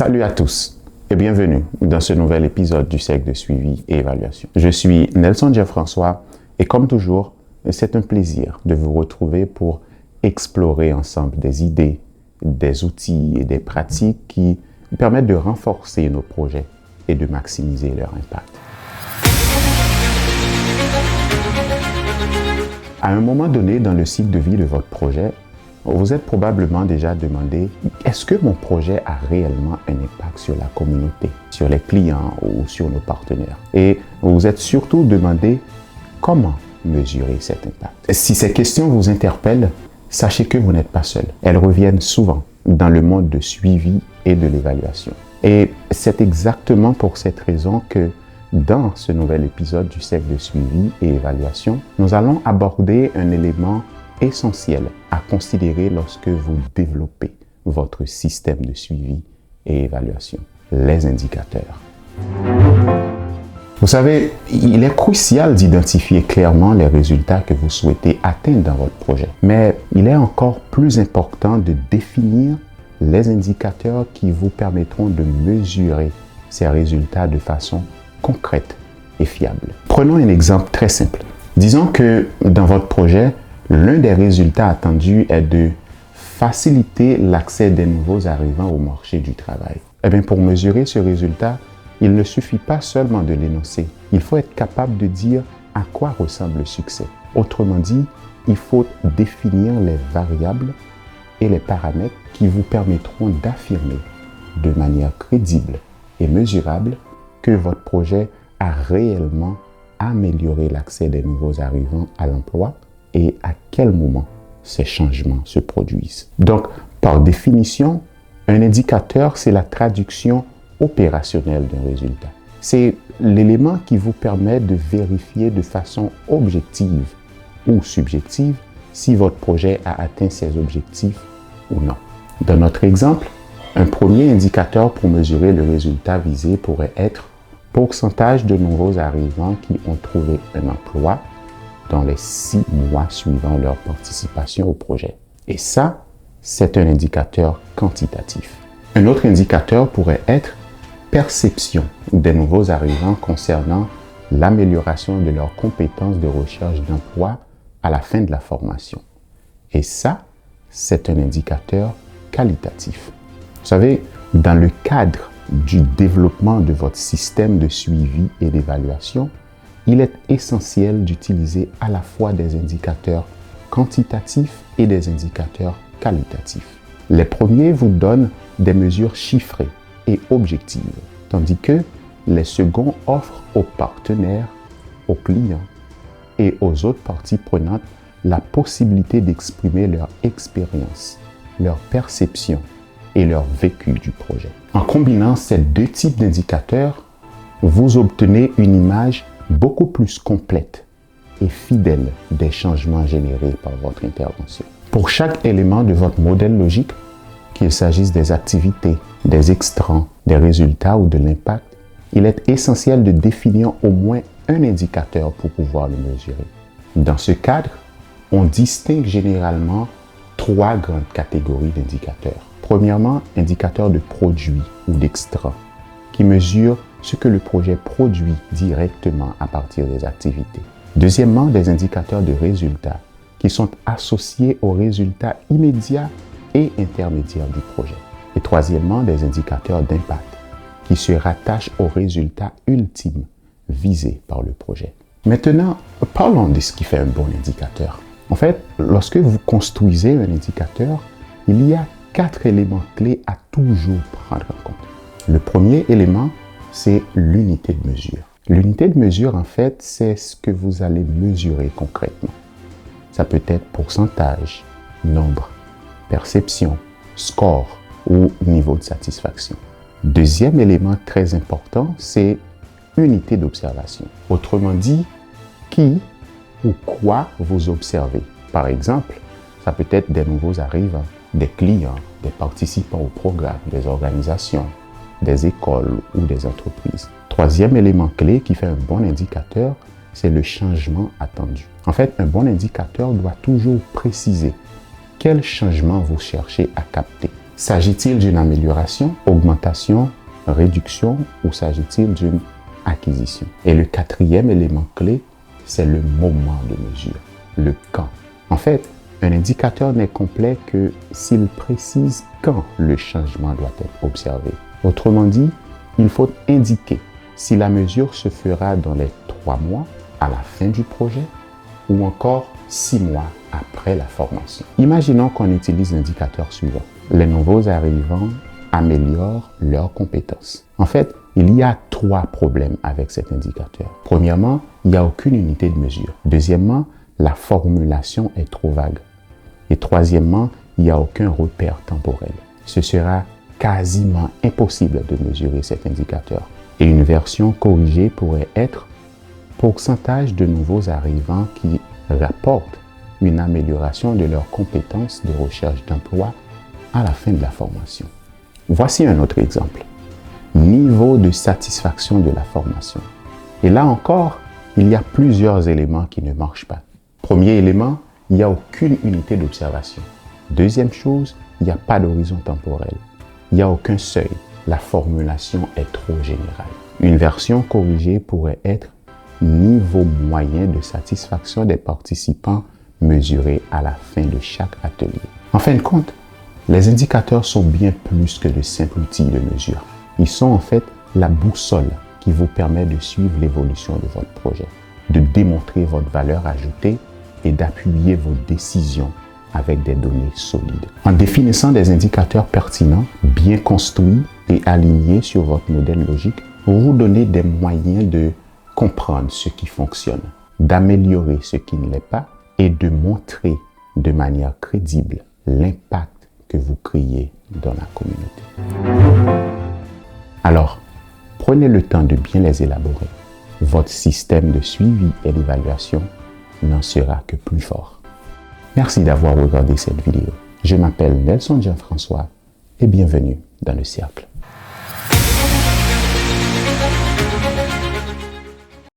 Salut à tous et bienvenue dans ce nouvel épisode du cercle de suivi et évaluation. Je suis Nelson Jean-François et comme toujours, c'est un plaisir de vous retrouver pour explorer ensemble des idées, des outils et des pratiques qui permettent de renforcer nos projets et de maximiser leur impact. À un moment donné dans le cycle de vie de votre projet, vous êtes probablement déjà demandé, est-ce que mon projet a réellement un impact sur la communauté, sur les clients ou sur nos partenaires? Et vous vous êtes surtout demandé, comment mesurer cet impact? Si ces questions vous interpellent, sachez que vous n'êtes pas seul. Elles reviennent souvent dans le monde de suivi et de l'évaluation. Et c'est exactement pour cette raison que dans ce nouvel épisode du cercle de suivi et évaluation, nous allons aborder un élément essentiel à considérer lorsque vous développez votre système de suivi et évaluation, les indicateurs. Vous savez, il est crucial d'identifier clairement les résultats que vous souhaitez atteindre dans votre projet, mais il est encore plus important de définir les indicateurs qui vous permettront de mesurer ces résultats de façon concrète et fiable. Prenons un exemple très simple. Disons que dans votre projet, l'un des résultats attendus est de faciliter l'accès des nouveaux arrivants au marché du travail. Pour mesurer ce résultat, il ne suffit pas seulement de l'énoncer. Il faut être capable de dire à quoi ressemble le succès. Autrement dit, il faut définir les variables et les paramètres qui vous permettront d'affirmer de manière crédible et mesurable que votre projet a réellement amélioré l'accès des nouveaux arrivants à l'emploi et à quel moment ces changements se produisent. Donc, par définition, un indicateur, c'est la traduction opérationnelle d'un résultat. C'est l'élément qui vous permet de vérifier de façon objective ou subjective si votre projet a atteint ses objectifs ou non. Dans notre exemple, un premier indicateur pour mesurer le résultat visé pourrait être pourcentage de nouveaux arrivants qui ont trouvé un emploi dans les 6 mois suivant leur participation au projet. Et ça, c'est un indicateur quantitatif. Un autre indicateur pourrait être perception des nouveaux arrivants concernant l'amélioration de leurs compétences de recherche d'emploi à la fin de la formation. Et ça, c'est un indicateur qualitatif. Vous savez, dans le cadre du développement de votre système de suivi et d'évaluation, il est essentiel d'utiliser à la fois des indicateurs quantitatifs et des indicateurs qualitatifs. Les premiers vous donnent des mesures chiffrées et objectives, tandis que les seconds offrent aux partenaires, aux clients et aux autres parties prenantes la possibilité d'exprimer leur expérience, leur perception et leur vécu du projet. En combinant ces deux types d'indicateurs, vous obtenez une image beaucoup plus complète et fidèle des changements générés par votre intervention. Pour chaque élément de votre modèle logique, qu'il s'agisse des activités, des extrants, des résultats ou de l'impact, il est essentiel de définir au moins un indicateur pour pouvoir le mesurer. Dans ce cadre, on distingue généralement 3 grandes catégories d'indicateurs. Premièrement, indicateurs de produits ou d'extrants qui mesurent ce que le projet produit directement à partir des activités. Deuxièmement, des indicateurs de résultats qui sont associés aux résultats immédiats et intermédiaires du projet. Et troisièmement, des indicateurs d'impact qui se rattachent aux résultats ultimes visés par le projet. Maintenant, parlons de ce qui fait un bon indicateur. En fait, lorsque vous construisez un indicateur, il y a 4 éléments clés à toujours prendre en compte. Le premier élément, c'est l'unité de mesure. L'unité de mesure, en fait, c'est ce que vous allez mesurer concrètement. Ça peut être pourcentage, nombre, perception, score ou niveau de satisfaction. Deuxième élément très important, c'est unité d'observation. Autrement dit, qui ou quoi vous observez. Par exemple, ça peut être des nouveaux arrivants, des clients, des participants au programme, des organisations, des écoles ou des entreprises. Troisième élément clé qui fait un bon indicateur, c'est le changement attendu. En fait, un bon indicateur doit toujours préciser quel changement vous cherchez à capter. S'agit-il d'une amélioration, augmentation, réduction ou s'agit-il d'une acquisition? Et le quatrième élément clé, c'est le moment de mesure, le quand. En fait, un indicateur n'est complet que s'il précise quand le changement doit être observé. Autrement dit, il faut indiquer si la mesure se fera dans les 3 mois à la fin du projet ou encore 6 mois après la formation. Imaginons qu'on utilise l'indicateur suivant. Les nouveaux arrivants améliorent leurs compétences. En fait, il y a 3 problèmes avec cet indicateur. Premièrement, il n'y a aucune unité de mesure. Deuxièmement, la formulation est trop vague. Et troisièmement, il n'y a aucun repère temporel. Ce sera quasiment impossible de mesurer cet indicateur. Et une version corrigée pourrait être pourcentage de nouveaux arrivants qui rapportent une amélioration de leurs compétences de recherche d'emploi à la fin de la formation. Voici un autre exemple. Niveau de satisfaction de la formation. Et là encore, il y a plusieurs éléments qui ne marchent pas. Premier élément, il n'y a aucune unité d'observation. Deuxième chose, il n'y a pas d'horizon temporel. Il n'y a aucun seuil. La formulation est trop générale. Une version corrigée pourrait être niveau moyen de satisfaction des participants mesuré à la fin de chaque atelier. En fin de compte, les indicateurs sont bien plus que de simples outils de mesure. Ils sont en fait la boussole qui vous permet de suivre l'évolution de votre projet, de démontrer votre valeur ajoutée et d'appuyer vos décisions avec des données solides. En définissant des indicateurs pertinents, bien construits et alignés sur votre modèle logique, vous vous donnez des moyens de comprendre ce qui fonctionne, d'améliorer ce qui ne l'est pas et de montrer de manière crédible l'impact que vous créez dans la communauté. Alors, prenez le temps de bien les élaborer. Votre système de suivi et d'évaluation n'en sera que plus fort. Merci d'avoir regardé cette vidéo. Je m'appelle Nelson Jean-François et bienvenue dans le cercle.